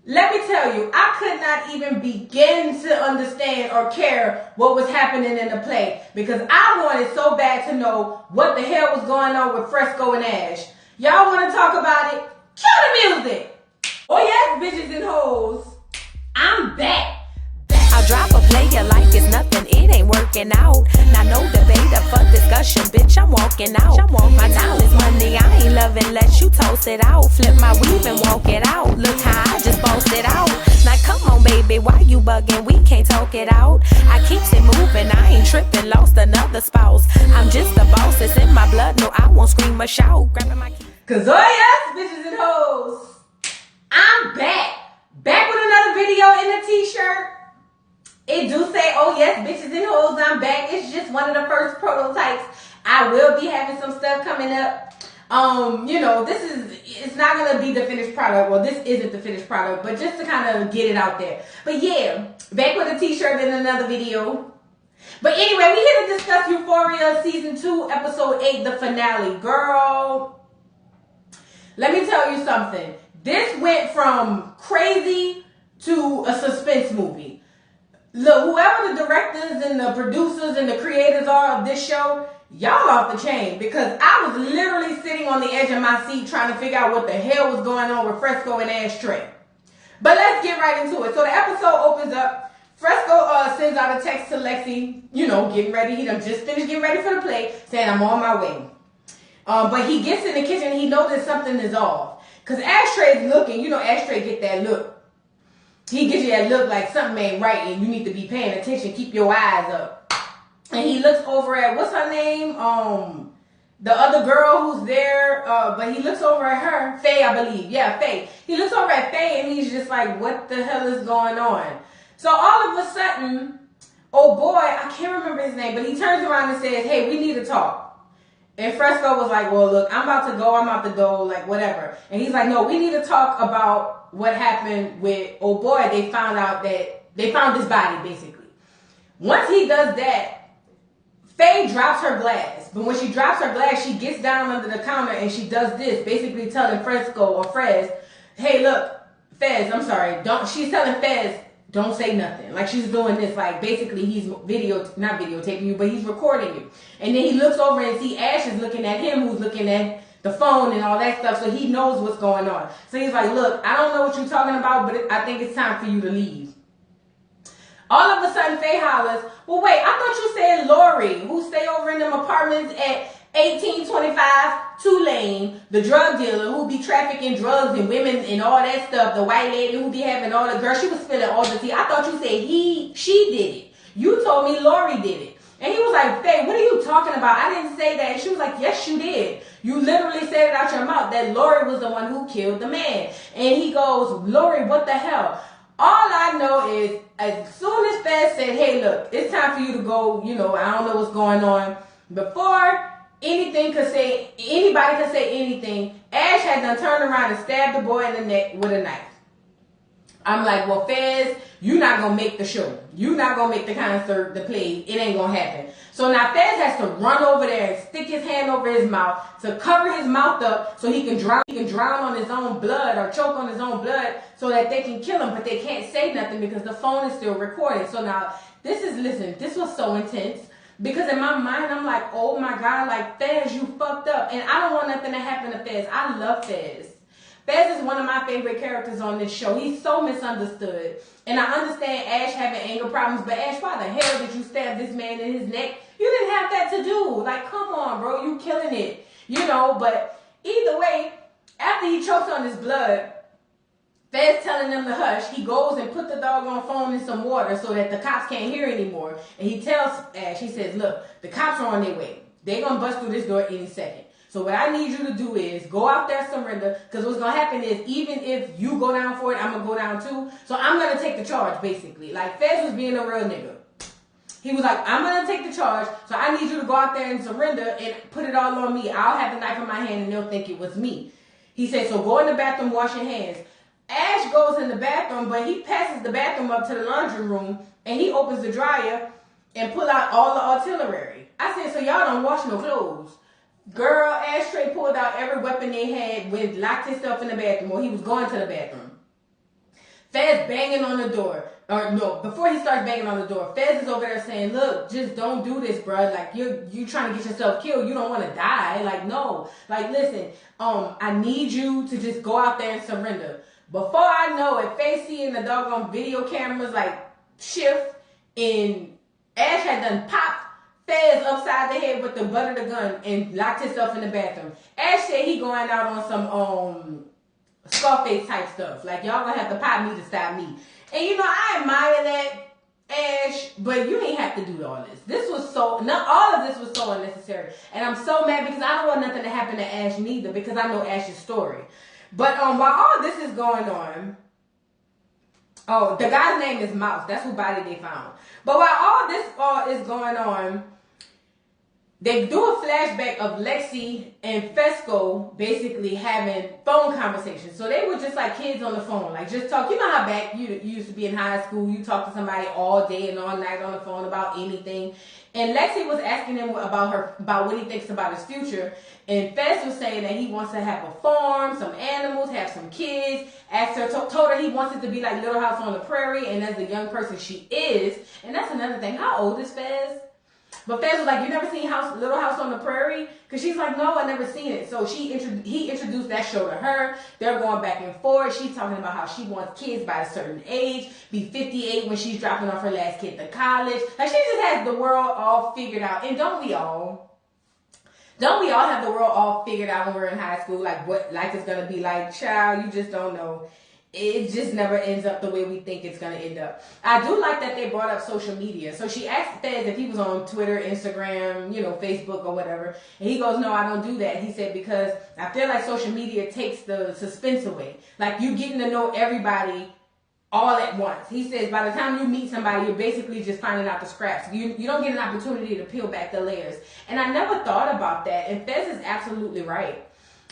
Let me tell you, I could not even begin to understand or care what was happening in the play because I wanted so bad to know what the hell was going on with Fresco and Ash. Y'all want to talk about it? Cue the music. Oh yes, bitches and hoes, I'm back. I'll drop a player like it's nothing, it ain't working out. Now no debate or for discussion, bitch, I'm walking out. My time is money, I ain't loving unless you toast it out. Flip my weave and walk it out. Look how I just bossed it out. Now come on baby, why you bugging? We can't talk it out. I keeps it moving, I ain't tripping, lost another spouse. I'm just a boss, it's in my blood, no I won't scream or shout. Grabbing my keys. Cause oh yes, bitches and hoes, I'm back. Back with another video in the t-shirt. It do say, oh yes, bitches and hoes, I'm back. It's just one of the first prototypes. I will be having some stuff coming up. It's not going to be the finished product. Well, this isn't the finished product, but just to kind of get it out there. But yeah, back with a t-shirt in another video. But anyway, we here to discuss Euphoria Season 2, Episode 8, the finale. Girl, let me tell you something. This went from crazy to a suspense movie. Look, whoever the directors and the producers and the creators are of this show, y'all off the chain. Because I was literally sitting on the edge of my seat trying to figure out what the hell was going on with Fresco and Ashtray. But let's get right into it. So the episode opens up. Fresco sends out a text to Lexi, getting ready. He done just finished getting ready for the play, saying, I'm on my way. But he gets in the kitchen and he notices something is off. Because Ashtray's looking, Ashtray get that look. He gives you that look like something ain't right and you need to be paying attention. Keep your eyes up. And he looks over at, what's her name? The other girl who's there. But he looks over at her. Faye, I believe. Yeah, Faye. He looks over at Faye and he's just like, what the hell is going on? So all of a sudden, oh boy, I can't remember his name, but he turns around and says, hey, we need to talk. And Fresco was like, well, look, I'm about to go, like, whatever. And he's like, no, we need to talk about what happened with, oh boy, they found out that, they found his body, basically. Once he does that, Faye drops her glass. But when she drops her glass, she gets down under the counter and she does this, basically telling Fresco or Fez, hey, look, Fez, I'm sorry, she's telling Fez, don't say nothing. Like she's doing this, like basically he's not videotaping you, but he's recording you. And then he looks over and see Ash is looking at him, who's looking at the phone and all that stuff, so he knows what's going on. So he's like, look, I don't know what you're talking about, but I think it's time for you to leave. All of a sudden, Faye hollers, well, wait, I thought you said Lori, who stay over in them apartments at 1825 Tulane, the drug dealer who be trafficking drugs and women and all that stuff, the white lady who be having all the, girl, she was spilling all the tea. I thought you said she did it. You told me Lori did it. And he was like, Faye, what are you talking about? I didn't say that. And she was like, yes, you did. You literally said it out your mouth that Lori was the one who killed the man. And he goes, Lori, what the hell? All I know is as soon as Fez said, hey, look, it's time for you to go, I don't know what's going on. Before anybody could say anything, Ash had done turned around and stabbed the boy in the neck with a knife. I'm like, well, Fez, you're not going to make the show. You're not going to make the concert, the play. It ain't going to happen. So now Fez has to run over there and stick his hand over his mouth to cover his mouth up so he can drown on his own blood or choke on his own blood so that they can kill him, but they can't say nothing because the phone is still recording. So now this was so intense. Because in my mind, I'm like, oh my God, like, Fez, you fucked up. And I don't want nothing to happen to Fez. I love Fez. Fez is one of my favorite characters on this show. He's so misunderstood. And I understand Ash having anger problems, but Ash, why the hell did you stab this man in his neck? You didn't have that to do. Like, come on, bro, you killing it. But either way, after he chokes on his blood, Fez telling them to hush, he goes and put the doggone phone in some water so that the cops can't hear anymore. And he tells Ash, he says, look, the cops are on their way. They're going to bust through this door any second. So what I need you to do is go out there, surrender, because what's going to happen is even if you go down for it, I'm going to go down too. So I'm going to take the charge, basically. Like, Fez was being a real nigga. He was like, I'm going to take the charge, so I need you to go out there and surrender and put it all on me. I'll have the knife in my hand and they'll think it was me. He said, so go in the bathroom, wash your hands. Ash goes in the bathroom, but he passes the bathroom up to the laundry room and he opens the dryer and pull out all the artillery. I said, so y'all don't wash no clothes. Girl, Ashtray pulled out every weapon they had, locked himself in the bathroom, or he was going to the bathroom. Fez banging on the door. Or no, before he starts banging on the door, Fez is over there saying, look, just don't do this, bruh. Like, you trying to get yourself killed. You don't want to die. Like, no. Like, listen, I need you to just go out there and surrender. Before I know it, Fez seeing the doggone video cameras, like, shift, and Ash had done popped Fez upside the head with the butt of the gun and locked himself in the bathroom. Ash said he going out on some Scarface type stuff. Like, y'all gonna have to pop me to stop me. And you know, I admire that, Ash, but you ain't have to do all this. This was all of this was so unnecessary. And I'm so mad because I don't want nothing to happen to Ash neither, because I know Ash's story. But while all this is going on, oh, the guy's name is Mouse. That's who body they found. But while all this is going on, they do a flashback of Lexi and Fesco basically having phone conversations. So they were just like kids on the phone, like just talk. You know how back you used to be in high school, you talk to somebody all day and all night on the phone about anything. And Lexi was asking him about what he thinks about his future. And Fez was saying that he wants to have a farm, some animals, have some kids. Asked her, told her he wants it to be like Little House on the Prairie. And as the young person she is, and that's another thing. How old is Fez? But Fez was like, you never seen Little House on the Prairie? Because she's like, no, I never seen it. So he introduced that show to her. They're going back and forth. She's talking about how she wants kids by a certain age, be 58 when she's dropping off her last kid to college. Like, she just has the world all figured out. And don't we all? Don't we all have the world all figured out when we're in high school? Like, what life is going to be like? Child, you just don't know. It just never ends up the way we think it's going to end up. I do like that they brought up social media. So she asked Fez if he was on Twitter, Instagram, Facebook or whatever. And he goes, no, I don't do that. He said, because I feel like social media takes the suspense away. Like, you getting to know everybody all at once. He says by the time you meet somebody, you're basically just finding out the scraps. You don't get an opportunity to peel back the layers. And I never thought about that. And Fez is absolutely right.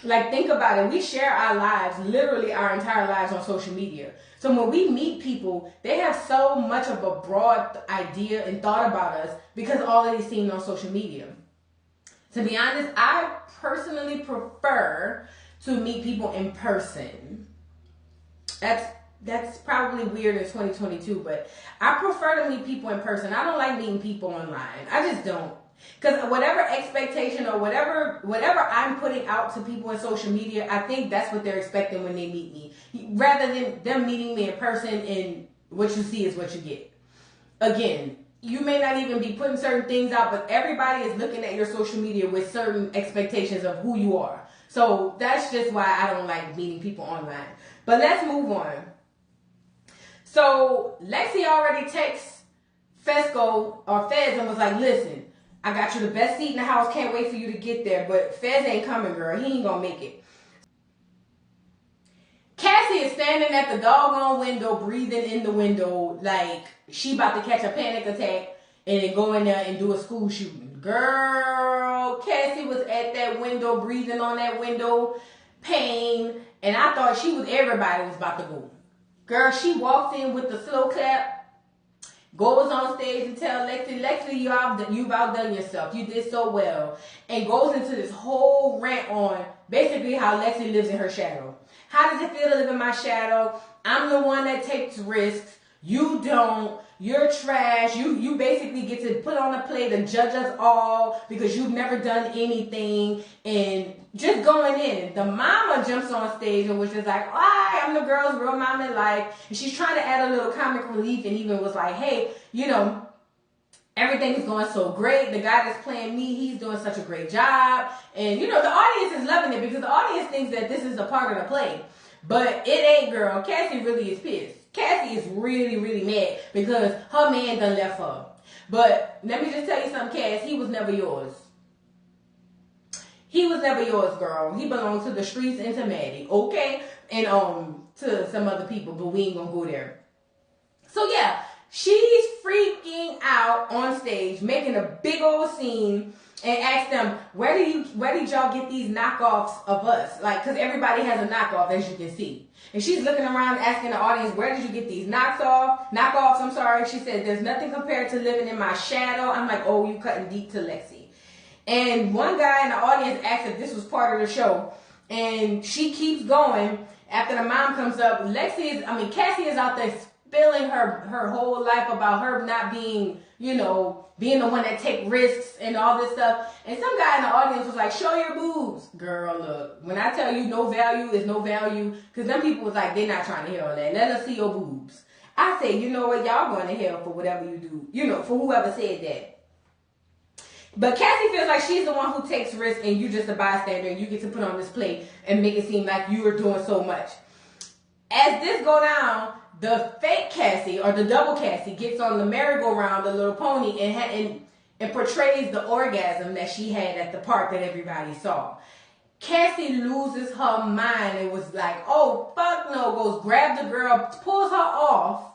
Like, think about it. We share our lives, literally our entire lives, on social media. So when we meet people, they have so much of a broad idea and thought about us because all of these seen on social media. To be honest, I personally prefer to meet people in person. That's probably weird in 2022, but I prefer to meet people in person. I don't like meeting people online. I just don't. Because whatever expectation or whatever I'm putting out to people in social media, I think that's what they're expecting when they meet me. Rather than them meeting me in person, and what you see is what you get. Again, you may not even be putting certain things out, but everybody is looking at your social media with certain expectations of who you are. So that's just why I don't like meeting people online. But let's move on. So Lexi already texts Fesco or Fez and was like, listen, I got you the best seat in the house. Can't wait for you to get there. But Fez ain't coming, girl. He ain't gonna make it. Cassie is standing at the doggone window, breathing in the window like she about to catch a panic attack and then go in there and do a school shooting. Girl, Cassie was at that window, breathing on that window, pain. And I thought everybody was about to go. Girl, she walks in with the slow clap. Goes on stage and tells Lexi, you've outdone yourself. You did so well. And goes into this whole rant on basically how Lexi lives in her shadow. How does it feel to live in my shadow? I'm the one that takes risks. You don't. You're trash. You basically get to put on a plate and judge us all because you've never done anything. And just going in. The mama jumps on stage and was just like, hi, I'm the girl's real mom in life. And she's trying to add a little comic relief and even was like, hey, everything is going so great. The guy that's playing me, he's doing such a great job. And, the audience is loving it because the audience thinks that this is a part of the play. But it ain't, girl. Cassie really is pissed. Cassie is really, really mad because her man done left her. But let me just tell you something, Cass. He was never yours. He was never yours, girl. He belonged to the streets and to Maddie, okay? And to some other people, but we ain't gonna go there. So yeah, she's freaking out on stage, making a big old scene, and asked them, where did y'all get these knockoffs of us? Like, because everybody has a knockoff, as you can see. And she's looking around asking the audience, where did you get these knockoffs? I'm sorry. She said, there's nothing compared to living in my shadow. I'm like, oh, you cutting deep to Lexi. And one guy in the audience asked if this was part of the show. And she keeps going. After the mom comes up, Cassie is out there spilling her whole life about her not being, being the one that take risks and all this stuff. And some guy in the audience was like, show your boobs. Girl, look, when I tell you no value is no value, because them people was like, they're not trying to hear all that. Let us see your boobs. I say, you know what, y'all going to hell for whatever you do, for whoever said that. But Cassie feels like she's the one who takes risks and you just a bystander and you get to put on this plate and make it seem like you are doing so much. As this go down, the fake Cassie or the double Cassie gets on the merry-go-round, the little pony, and portrays the orgasm that she had at the park that everybody saw. Cassie loses her mind and was like, oh, fuck no, goes grab the girl, pulls her off.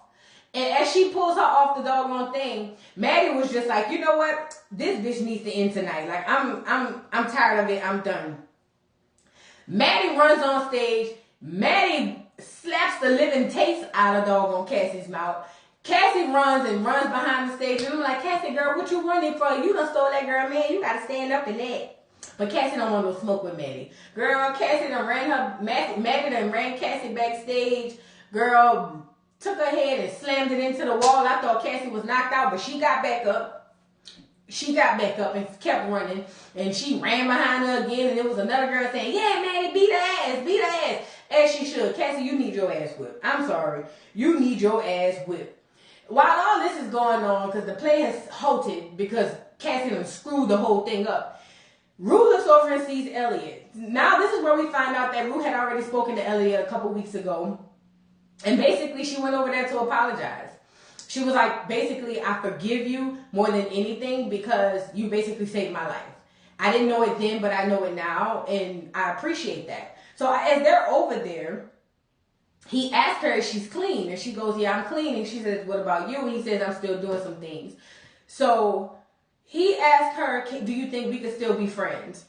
And as she pulls her off the doggone thing, Maddie was just like, you know what? This bitch needs to end tonight. Like, I'm tired of it. I'm done. Maddie runs on stage. Maddie slaps the living taste out of doggone Cassie's mouth. Cassie runs behind the stage. And I'm like, Cassie, girl, what you running for? You done stole that girl, man. You got to stand up in that. But Cassie don't want no smoke with Maddie. Girl, Maddie done ran Cassie backstage. Girl, took her head and slammed it into the wall. I thought Cassie was knocked out, but she got back up. She got back up and kept running. And she ran behind her again. And there was another girl saying, yeah, Maddie, beat her ass. As she should. Cassie, you need your ass whipped. I'm sorry. You need your ass whipped. While all this is going on, because the play has halted because Cassie done screwed the whole thing up, Rue looks over and sees Elliot. Now this is where we find out that Rue had already spoken to Elliot a couple weeks ago. And basically, she went over there to apologize. She was like, basically, I forgive you more than anything because you basically saved my life. I didn't know it then, but I know it now, and I appreciate that. So as they're over there, he asked her if she's clean, and she goes, yeah, I'm clean. And she says, what about you? And he says, I'm still doing some things. So he asked her, do you think we could still be friends?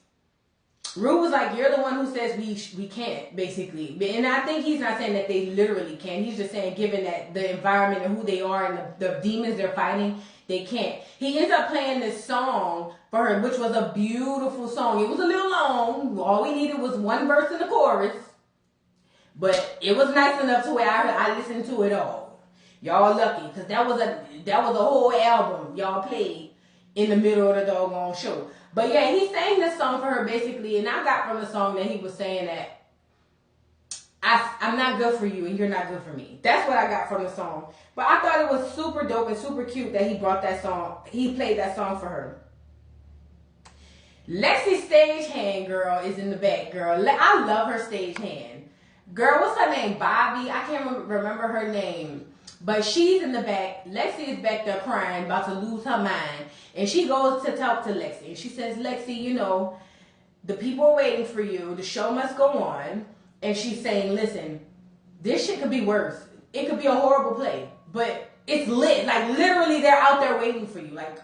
Rue was like, you're the one who says we can't, basically. And I think he's not saying that they literally can. He's just saying, given that the environment and who they are and the demons they're fighting, they can't. He ends up playing this song for her, which was a beautiful song. It was a little long. All we needed was one verse in the chorus. But it was nice enough to where I listened to it all. Y'all lucky, because that was a whole album y'all played in the middle of the doggone show. But yeah, he sang this song for her basically, and I got from the song that he was saying that I'm not good for you and you're not good for me. That's what I got from the song. But I thought it was super dope and super cute that he brought that song, he played that song for her. Lexi's stagehand, girl, is in the back, girl. I love her stagehand. Girl, what's her name? Bobby? I can't remember her name. But she's in the back. Lexi is back there crying, about to lose her mind. And she goes to talk to Lexi. And she says, Lexi, the people are waiting for you. The show must go on. And she's saying, listen, this shit could be worse. It could be a horrible play. But it's lit. Like, literally, they're out there waiting for you. Like,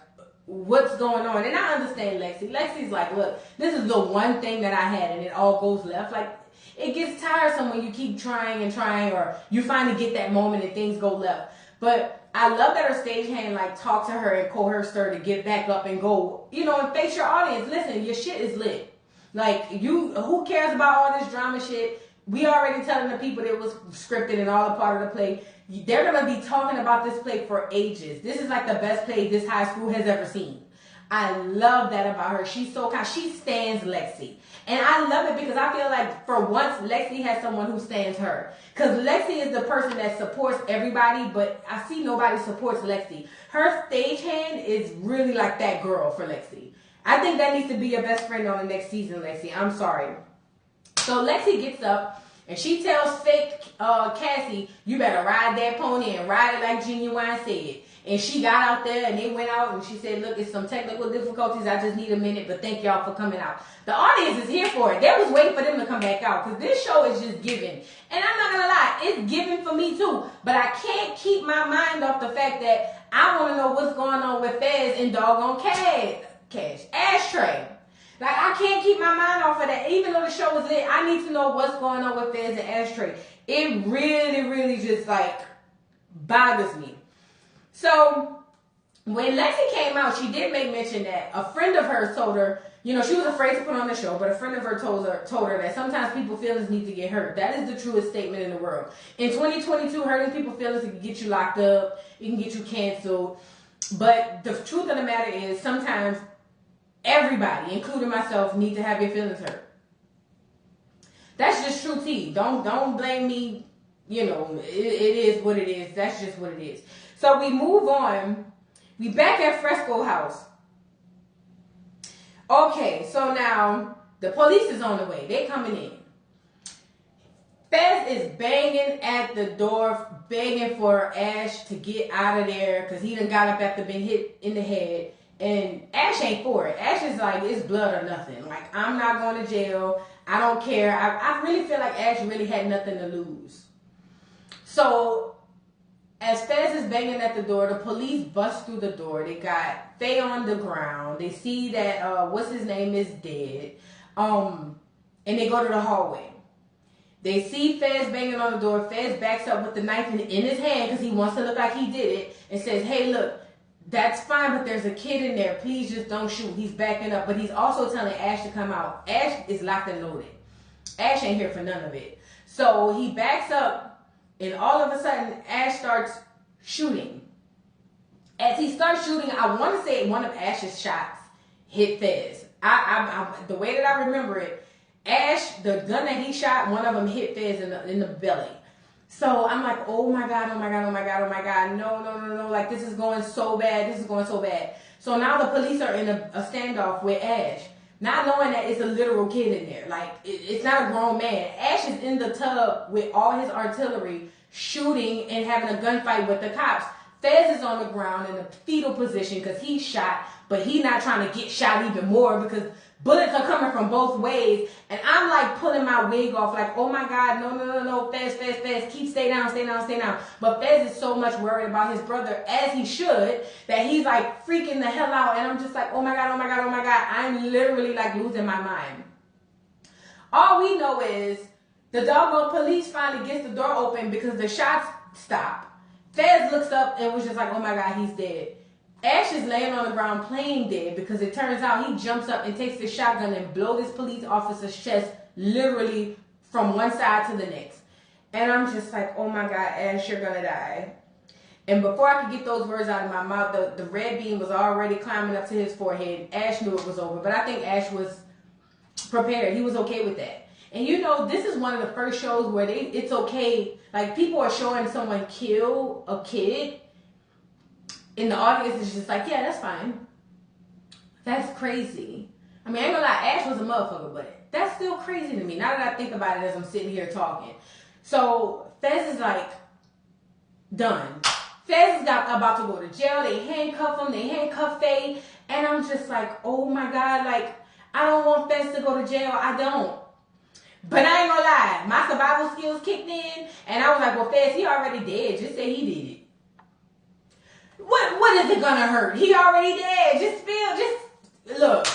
what's going on? And I understand Lexi. Lexi's like, look, this is the one thing that I had, and it all goes left. Like, it gets tiresome when you keep trying and trying, or you finally get that moment and things go left. But I love that her stagehand talked to her and coerced her to get back up and go, and face your audience. Listen, your shit is lit. Who cares about all this drama shit? We already telling the people that it was scripted and all a part of the play. They're going to be talking about this play for ages. This is like the best play this high school has ever seen. I love that about her. She's so kind. She stands Lexi. And I love it because I feel like for once, Lexi has someone who stands her. Because Lexi is the person that supports everybody, but I see nobody supports Lexi. Her stagehand is really like that girl for Lexi. I think that needs to be your best friend on the next season, Lexi. I'm sorry. So Lexi gets up and she tells fake Cassie, you better ride that pony and ride it like Genuine said. And she got out there and they went out and she said, look, it's some technical difficulties. I just need a minute, but thank y'all for coming out. The audience is here for it. They was waiting for them to come back out because this show is just giving. And I'm not going to lie, it's giving for me too. But I can't keep my mind off the fact that I want to know what's going on with Fez and doggone Cash. Ashtray. I can't keep my mind off of that. Even though the show was lit, I need to know what's going on with Fez and Ashtray. It really, really just bothers me. So when Lexi came out, she did make mention that a friend of hers told her, you know, she was afraid to put on the show, but a friend of hers told her that sometimes people's feelings need to get hurt. That is the truest statement in the world. In 2022, hurting people's feelings can get you locked up, it can get you canceled. But the truth of the matter is, sometimes everybody, including myself, need to have your feelings hurt. That's just true tea. Don't blame me. You know, it is what it is. That's just what it is. So we move on. We back at Fresco House. Okay, so now the police is on the way. They coming in. Fez is banging at the door, begging for Ash to get out of there because he done got up after being hit in the head. And Ash ain't for it. Ash is like, it's blood or nothing. Like, I'm not going to jail. I don't care. I really feel like Ash really had nothing to lose. So, as Fez is banging at the door, the police bust through the door. They got Faye on the ground. They see that, what's his name is dead. And they go to the hallway. They see Fez banging on the door. Fez backs up with the knife in his hand because he wants to look like he did it and says, hey, look, that's fine, but there's a kid in there. Please just don't shoot. He's backing up. But he's also telling Ash to come out. Ash is locked and loaded. Ash ain't here for none of it. So he backs up, and all of a sudden, Ash starts shooting. As he starts shooting, I want to say one of Ash's shots hit Fez. The way that I remember it, Ash, the gun that he shot, one of them hit Fez in the belly. So I'm like, oh my God, oh my God, oh my God, oh my God. No. Like, this is going so bad. This is going so bad. So now the police are in a standoff with Ash, not knowing that it's a literal kid in there. Like, it's not a grown man. Ash is in the tub with all his artillery, shooting and having a gunfight with the cops. Fez is on the ground in a fetal position because he's shot, but he's not trying to get shot even more because bullets are coming from both ways. And I'm like pulling my wig off like, oh my God, no, Fez, stay down. But Fez is so much worried about his brother, as he should, that he's like freaking the hell out. And I'm just like, oh my God. I'm literally like losing my mind. All we know is the doggone police finally gets the door open because the shots stop. Fez looks up and was just like, oh my God, he's dead. Ash is laying on the ground playing dead because it turns out he jumps up and takes the shotgun and blows this police officer's chest literally from one side to the next. And I'm just like, oh my God, Ash, you're gonna die. And before I could get those words out of my mouth, the red beam was already climbing up to his forehead. Ash knew it was over, but I think Ash was prepared. He was okay with that. And you know, this is one of the first shows where it's okay. Like, people are showing someone kill a kid, and the audience is just like, yeah, that's fine. That's crazy. I mean, I ain't gonna lie, Ash was a motherfucker, but that's still crazy to me. Now that I think about it as I'm sitting here talking. So, Fez is like, done. Fez is about to go to jail. They handcuff him. They handcuff Faye. And I'm just like, oh my God, like, I don't want Fez to go to jail. I don't. But I ain't gonna lie, my survival skills kicked in, and I was like, well, Fez, he already dead. Just say he did it. What is it gonna hurt? He already dead. Just look.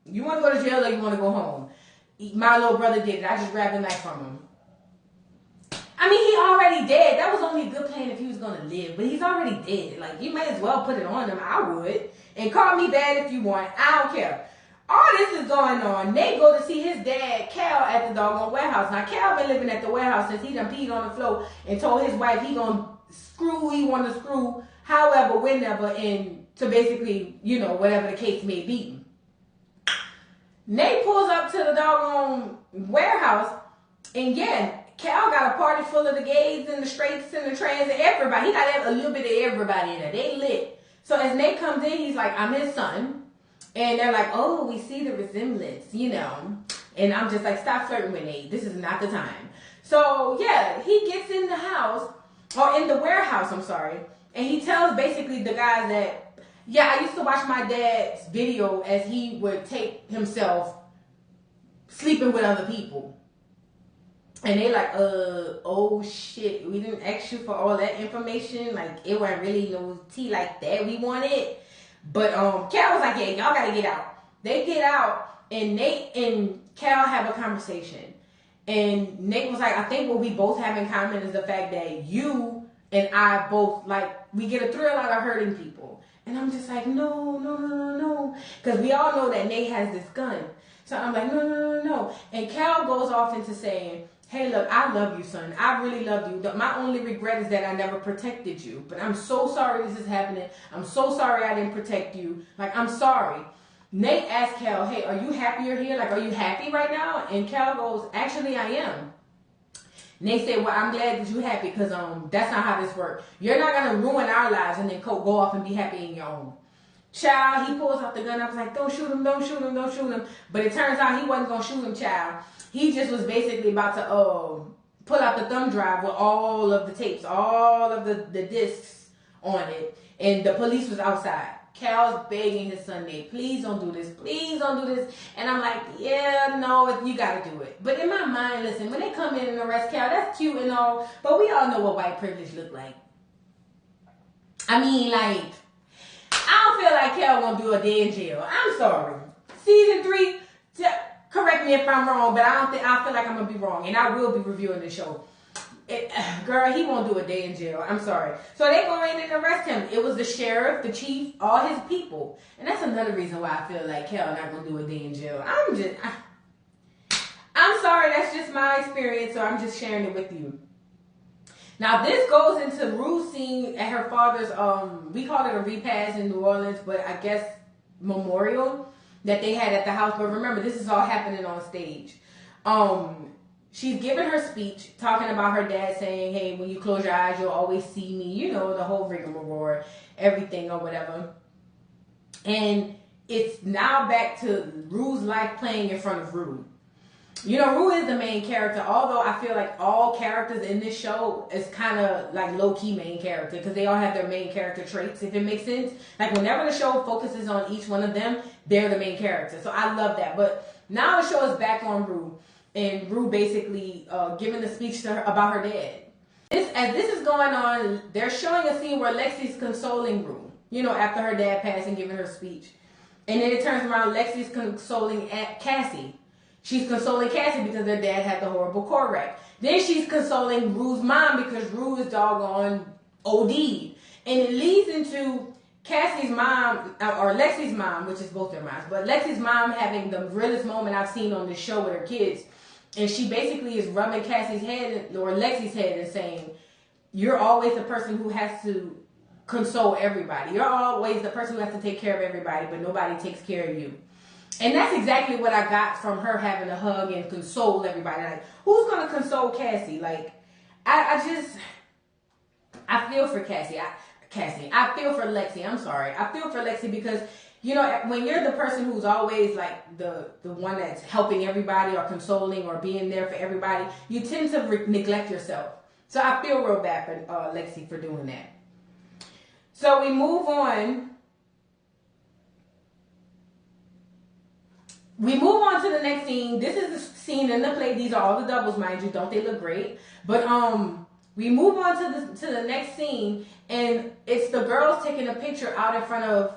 You want to go to jail or you want to go home? My little brother did it. I just grabbed the knife from him. I mean, he already dead. That was only a good plan if he was gonna live, but he's already dead. Like, you might as well put it on him. I would. And call me bad if you want. I don't care. All this is going on. Nate go to see his dad, Cal, at the doggone warehouse. Now, Cal been living at the warehouse since he done peed on the floor and told his wife he gonna screw who he want to screw, however, whenever, and to basically, you know, whatever the case may be. Nate pulls up to the doggone warehouse, and yeah, Cal got a party full of the gays and the straights and the trans and everybody. He got a little bit of everybody in there. They lit. So as Nate comes in, he's like, I'm his son. And they're like, oh, we see the resemblance, you know. And I'm just like, stop flirting with Nate. This is not the time. So, yeah, he gets in the house, or in the warehouse, I'm sorry. And he tells basically the guys that, yeah, I used to watch my dad's video as he would tape himself sleeping with other people. And they like, oh shit, we didn't ask you for all that information. Like, it wasn't really no tea like that we wanted. But Cal was like, yeah, y'all gotta get out. They get out, and Nate and Cal have a conversation. And Nate was like, I think what we both have in common is the fact that you and I both, like, we get a thrill out of hurting people. And I'm just like, no, no, no, no, no. Because we all know that Nate has this gun. So I'm like, no, no, no, no, no. And Cal goes off into saying, hey, look, I love you, son. I really love you. My only regret is that I never protected you. But I'm so sorry this is happening. I'm so sorry I didn't protect you. Like, I'm sorry. Nate asked Cal, hey, are you happier here? Like, are you happy right now? And Cal goes, actually, I am. Nate said, well, I'm glad that you're happy because that's not how this works. You're not going to ruin our lives and then go off and be happy in your own. Child, he pulls out the gun. I was like, don't shoot him, don't shoot him, don't shoot him. But it turns out he wasn't going to shoot him, child. He just was basically about to pull out the thumb drive with all of the tapes, all of the discs on it. And the police was outside. Cal's begging his son, Nate, please don't do this. Please don't do this. And I'm like, yeah, no, you got to do it. But in my mind, listen, when they come in and arrest Cal, that's cute and all. But we all know what white privilege look like. I mean, like, I don't feel like Cal gonna do a day in jail. I'm sorry. Season 3, correct me if I'm wrong, but I feel like I'm gonna be wrong, and I will be reviewing the show. Girl, he won't do a day in jail. I'm sorry. So they go in and arrest him. It was the sheriff, the chief, all his people, and that's another reason why I feel like Cal not gonna do a day in jail. I'm sorry. That's just my experience, so I'm just sharing it with you. Now, this goes into Rue's scene at her father's, we called it a repast in New Orleans, but I guess memorial that they had at the house. But remember, this is all happening on stage. She's giving her speech, talking about her dad saying, hey, when you close your eyes, you'll always see me. You know, the whole rigmarole, everything or whatever. And it's now back to Rue's life playing in front of Rue. You know, Rue is the main character, although I feel like all characters in this show is kind of like low-key main character because they all have their main character traits, if it makes sense. Like, whenever the show focuses on each one of them, they're the main character. So I love that. But now the show is back on Rue, and Rue basically giving the speech to her about her dad. As this is going on, they're showing a scene where Lexi's consoling Rue, you know, after her dad passed and giving her speech. And then it turns around, Lexi's consoling Cassie. She's consoling Cassie because their dad had the horrible car wreck. Then she's consoling Rue's mom because Rue is doggone OD'd. And it leads into Cassie's mom, or Lexi's mom, which is both their moms, but Lexi's mom having the realest moment I've seen on this show with her kids. And she basically is rubbing Cassie's head, or Lexi's head, and saying, you're always the person who has to console everybody. You're always the person who has to take care of everybody, but nobody takes care of you. And that's exactly what I got from her having to hug and console everybody. Like, who's going to console Cassie? Like, I feel for Cassie. I feel for Lexi. I'm sorry. I feel for Lexi because, you know, when you're the person who's always like the one that's helping everybody or consoling or being there for everybody, you tend to neglect yourself. So I feel real bad for Lexi for doing that. So we move on. We move on to the next scene. This is the scene in the play. These are all the doubles, mind you. Don't they look great? But we move on to the next scene, and it's the girls taking a picture out in front of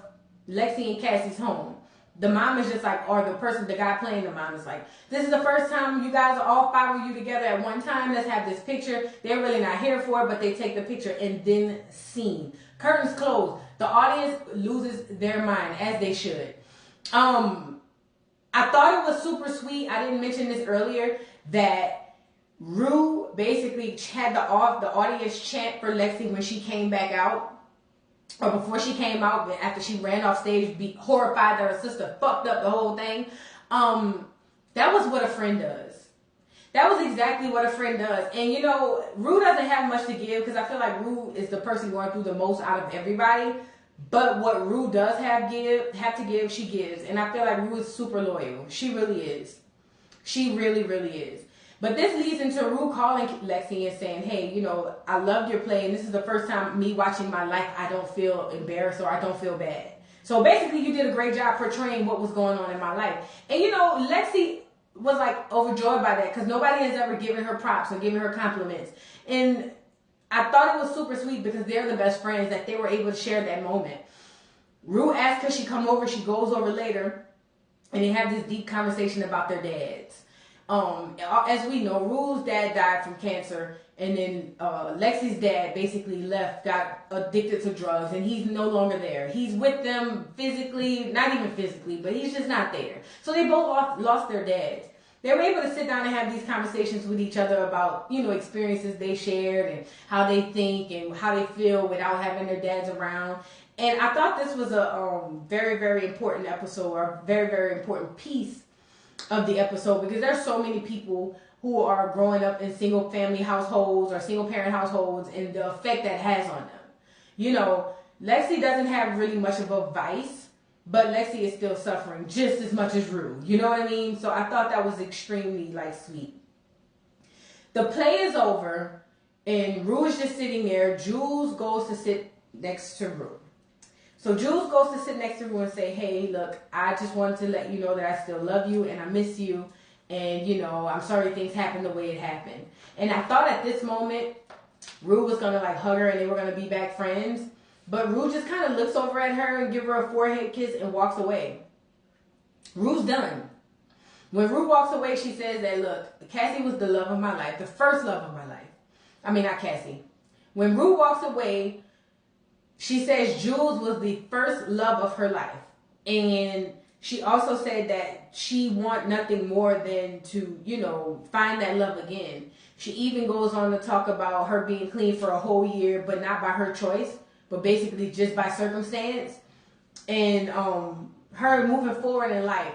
Lexi and Cassie's home. The mom is just like, or the guy playing the mom is like, this is the first time you guys are all 5 of you together at one time. Let's have this picture. They're really not here for it, but they take the picture and then scene. Curtains closed. The audience loses their mind, as they should. I thought it was super sweet. I didn't mention this earlier, that Rue basically had the audience chant for Lexi when she came back out, or before she came out, after she ran off stage, be horrified that her sister fucked up the whole thing. That was what a friend does. That was exactly what a friend does. And you know, Rue doesn't have much to give because I feel like Rue is the person going through the most out of everybody. But what Rue does have to give, she gives. And I feel like Rue is super loyal. She really is. She really, really is. But this leads into Rue calling Lexi and saying, hey, you know, I loved your play, and this is the first time me watching my life I don't feel embarrassed or I don't feel bad. So basically, you did a great job portraying what was going on in my life. And you know, Lexi was like overjoyed by that because nobody has ever given her props or given her compliments. And I thought it was super sweet because they're the best friends that they were able to share that moment. Rue asks her she come over. She goes over later, and they have this deep conversation about their dads. As we know, Rue's dad died from cancer, And then Lexi's dad basically left, got addicted to drugs, and he's no longer there. He's with them physically, not even physically, but he's just not there. So they both lost their dads. They were able to sit down and have these conversations with each other about, you know, experiences they shared and how they think and how they feel without having their dads around. And I thought this was a very, very important episode, or a very, very important piece of the episode, because there's so many people who are growing up in single family households or single parent households and the effect that has on them. You know, Lexi doesn't have really much of a vice, but Lexi is still suffering just as much as Rue. You know what I mean? So I thought that was extremely, like, sweet. The play is over, and Rue is just sitting there. Jules goes to sit next to Rue. So Jules goes to sit next to Rue and say, hey, look, I just wanted to let you know that I still love you and I miss you. And, you know, I'm sorry things happened the way it happened. And I thought at this moment, Rue was going to, like, hug her and they were going to be back friends. But Rue just kind of looks over at her and give her a forehead kiss and walks away. Rue's done. When Rue walks away, she says that, look, Cassie was the love of my life, the first love of my life. I mean, not Cassie. When Rue walks away, she says Jules was the first love of her life. And she also said that she want nothing more than to, you know, find that love again. She even goes on to talk about her being clean for a whole year, but not by her choice, but basically just by circumstance. And her moving forward in life.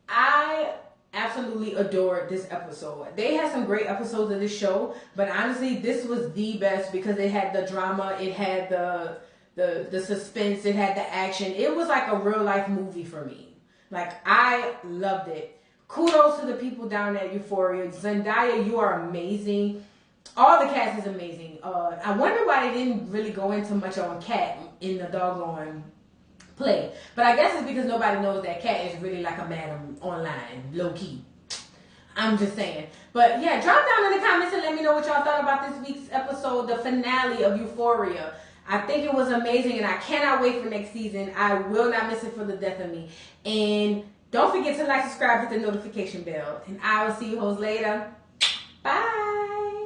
I absolutely adored this episode. They had some great episodes of this show, but honestly, this was the best because it had the drama, it had the suspense, it had the action. It was like a real life movie for me. Like, I loved it. Kudos to the people down at Euphoria. Zendaya, you are amazing. All the cast is amazing. I wonder why they didn't really go into much on Kat in the doggone play. But I guess it's because nobody knows that Kat is really like a madam online, low key. I'm just saying. But yeah, drop down in the comments and let me know what y'all thought about this week's episode, the finale of Euphoria. I think it was amazing and I cannot wait for next season. I will not miss it for the death of me. And don't forget to like, subscribe, hit the notification bell. And I will see you hoes later. Bye.